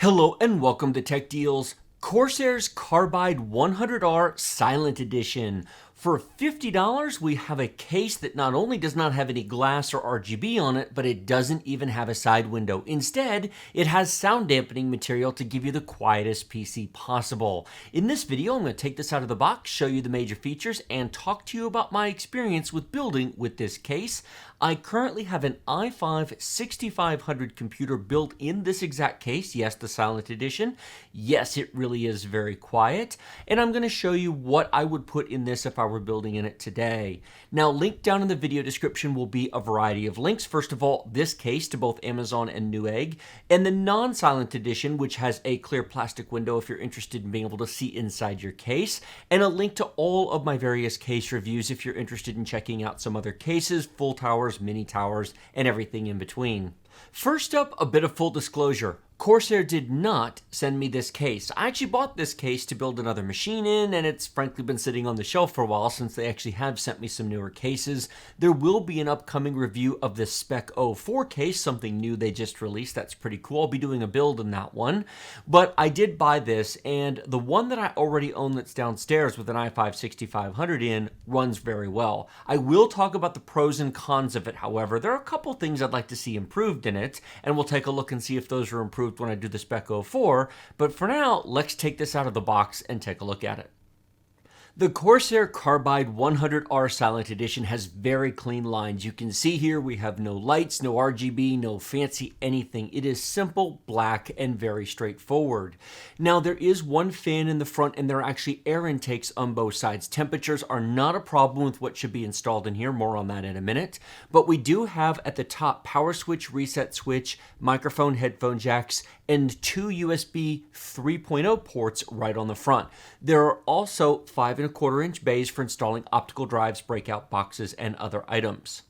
Hello and welcome to Tech Deals. Corsair's Carbide 100R Silent Edition. For $50, we have a case that not only does not have any glass or RGB on it, but it doesn't even have a side window. Instead, it has sound dampening material to give you the quietest PC possible. In this video, I'm going to take this out of the box, show you the major features, and talk to you about my experience with building with this case. I currently have an i5 6500 computer built in this exact case. Yes, the Silent Edition. Yes, it really is very quiet. And I'm going to show you what I would put in this if I were building in it today. Now, linked down in the video description will be a variety of links. First of all, this case to both Amazon and Newegg, and the non-Silent Edition, which has a clear plastic window if you're interested in being able to see inside your case, and a link to all of my various case reviews if you're interested in checking out some other cases, full towers, mini towers, and everything in between. First up, a bit of full disclosure. Corsair did not send me this case. I actually bought this case to build another machine in, and it's frankly been sitting on the shelf for a while since they actually have sent me some newer cases. There will be an upcoming review of this Spec 04 case, something new they just released. That's pretty cool. I'll be doing a build in that one. But I did buy this, and the one that I already own that's downstairs with an i5 6500 in runs very well. I will talk about the pros and cons of it, however. There are a couple things I'd like to see improved in it, and we'll take a look and see if those are improved when I do the Spec 04, but for now, let's take this out of the box and take a look at it. The Corsair Carbide 100R Silent Edition has very clean lines. You can see here we have no lights, no RGB, no fancy anything. It is simple, black, and very straightforward. Now, there is one fan in the front, and there are actually air intakes on both sides. Temperatures are not a problem with what should be installed in here. More on that in a minute. But we do have at the top power switch, reset switch, microphone, headphone jacks, and two USB 3.0 ports right on the front. There are also 5¼ inch bays for installing optical drives, breakout boxes, and other items.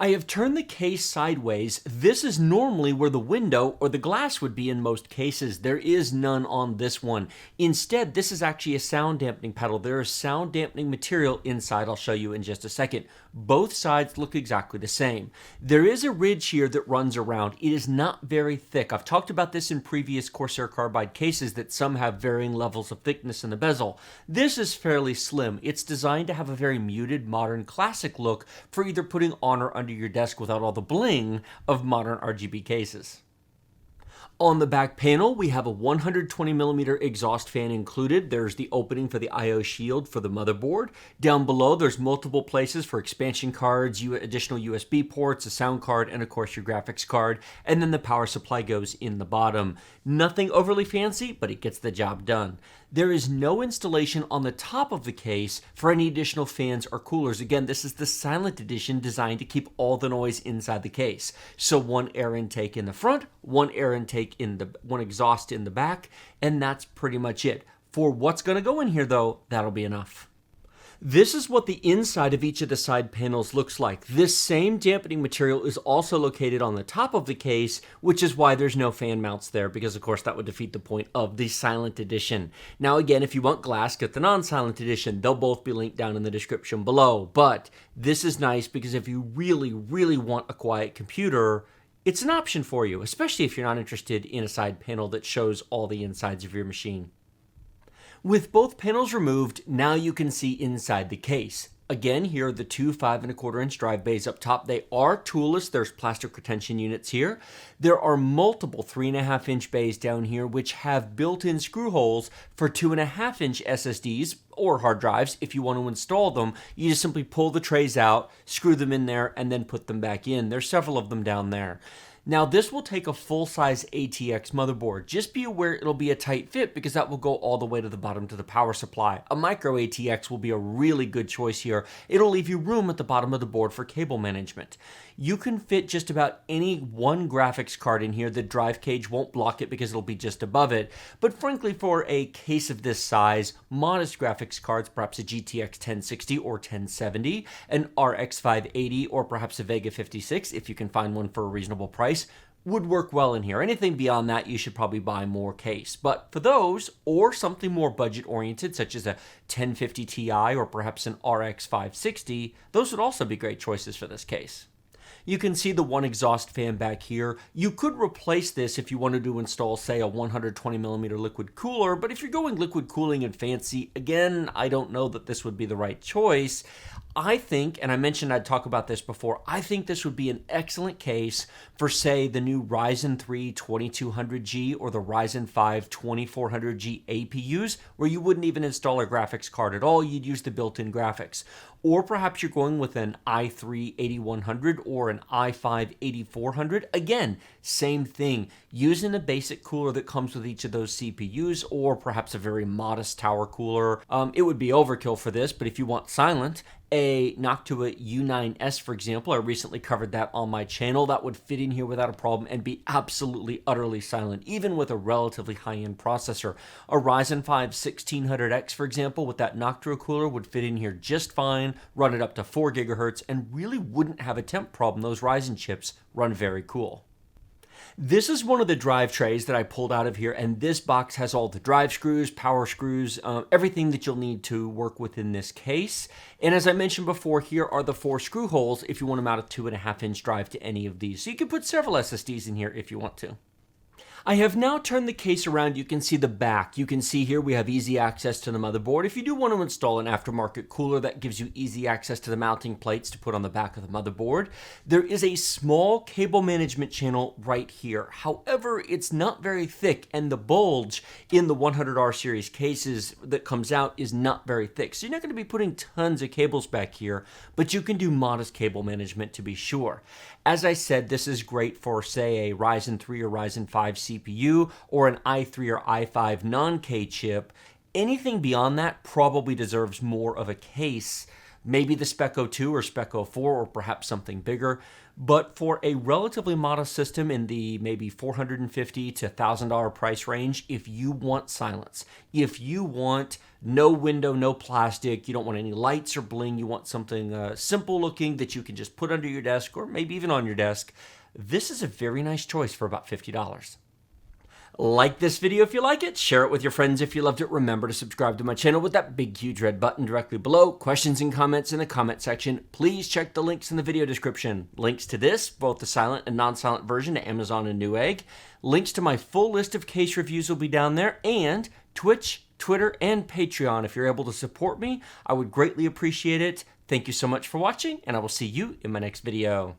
I have turned the case sideways. This is normally where the window or the glass would be in most cases. There is none on this one. Instead, this is actually a sound dampening pedal. There is sound dampening material inside. I'll show you in just a second. Both sides look exactly the same. There is a ridge here that runs around. It is not very thick. I've talked about this in previous Corsair Carbide cases that some have varying levels of thickness in the bezel. This is fairly slim. It's designed to have a very muted, modern, classic look for either putting on or under your desk without all the bling of modern RGB cases. On the back panel, we have a 120mm exhaust fan included. There's the opening for the I/O shield for the motherboard. Down below, there's multiple places for expansion cards, additional USB ports, a sound card, and of course your graphics card. And then the power supply goes in the bottom. Nothing overly fancy, but it gets the job done. There is no installation on the top of the case for any additional fans or coolers. Again, this is the Silent Edition designed to keep all the noise inside the case. So one air intake in the front, one air intake one exhaust in the back, and that's pretty much it. For what's going to go in here though, that'll be enough. This is what the inside of each of the side panels looks like. This same dampening material is also located on the top of the case, which is why there's no fan mounts there, because of course that would defeat the point of the Silent Edition. Now again, if you want glass, get the non-Silent Edition. They'll both be linked down in the description below, but this is nice because if you really, really want a quiet computer, it's an option for you, especially if you're not interested in a side panel that shows all the insides of your machine. With both panels removed, now you can see inside the case. Again, here are the two 5¼ inch drive bays up top. They are toolless. There's plastic retention units here. There are multiple 3.5 inch bays down here, which have built-in screw holes for 2.5 inch SSDs or hard drives. If you want to install them, you just simply pull the trays out, screw them in there, and then put them back in. There's several of them down there. Now, this will take a full-size ATX motherboard. Just be aware it'll be a tight fit because that will go all the way to the bottom to the power supply. A micro ATX will be a really good choice here. It'll leave you room at the bottom of the board for cable management. You can fit just about any one graphics card in here. The drive cage won't block it because it'll be just above it. But frankly, for a case of this size, modest graphics cards, perhaps a GTX 1060 or 1070, an RX 580, or perhaps a Vega 56, if you can find one for a reasonable price, would work well in here. Anything beyond that, you should probably buy more case. But for those, or something more budget-oriented, such as a 1050 Ti or perhaps an RX 560, those would also be great choices for this case. You can see the one exhaust fan back here. You could replace this if you wanted to install, say, a 120 millimeter liquid cooler, but if you're going liquid cooling and fancy, again, I don't know that this would be the right choice. I think, and I mentioned I'd talk about this before, I think this would be an excellent case for, say, the new Ryzen 3 2200G or the Ryzen 5 2400G APUs, where you wouldn't even install a graphics card at all, you'd use the built-in graphics. Or perhaps you're going with an i3 8100 or an i5 8400. Again, same thing, using a basic cooler that comes with each of those CPUs, or perhaps a very modest tower cooler. It would be overkill for this, but if you want silent, a Noctua U9S, for example, I recently covered that on my channel, that would fit in here without a problem and be absolutely, utterly silent, even with a relatively high-end processor. A Ryzen 5 1600X, for example, with that Noctua cooler would fit in here just fine, run it up to 4 gigahertz, and really wouldn't have a temp problem. Those Ryzen chips run very cool. This is one of the drive trays that I pulled out of here, and this box has all the drive screws, power screws, everything that you'll need to work within this case. And as I mentioned before, here are the 4 screw holes if you want to mount a 2.5-inch drive to any of these. So you can put several SSDs in here if you want to. I have now turned the case around. You can see the back. You can see here we have easy access to the motherboard. If you do want to install an aftermarket cooler, that gives you easy access to the mounting plates to put on the back of the motherboard. There is a small cable management channel right here. However, it's not very thick, and the bulge in the 100R series cases that comes out is not very thick. So you're not going to be putting tons of cables back here, but you can do modest cable management to be sure. As I said, this is great for, say, a Ryzen 3 or Ryzen 5 CPU or an i3 or i5 non-K chip. Anything beyond that probably deserves more of a case. Maybe the Spec 02 or Spec 04 or perhaps something bigger. But for a relatively modest system in the maybe $450 to $1,000 price range, if you want silence, if you want no window, no plastic, you don't want any lights or bling, you want something simple looking that you can just put under your desk or maybe even on your desk, this is a very nice choice for about $50. Like this video if you like it, share it with your friends if you loved it. Remember to subscribe to my channel with that big huge red button directly below. Questions and comments in the comment section. Please check the links in the video description. Links to this, both the silent and non-silent version, to Amazon and Newegg. Links to my full list of case reviews will be down there, and Twitch, Twitter, and Patreon. If you're able to support me, I would greatly appreciate it. Thank you so much for watching, and I will see you in my next video.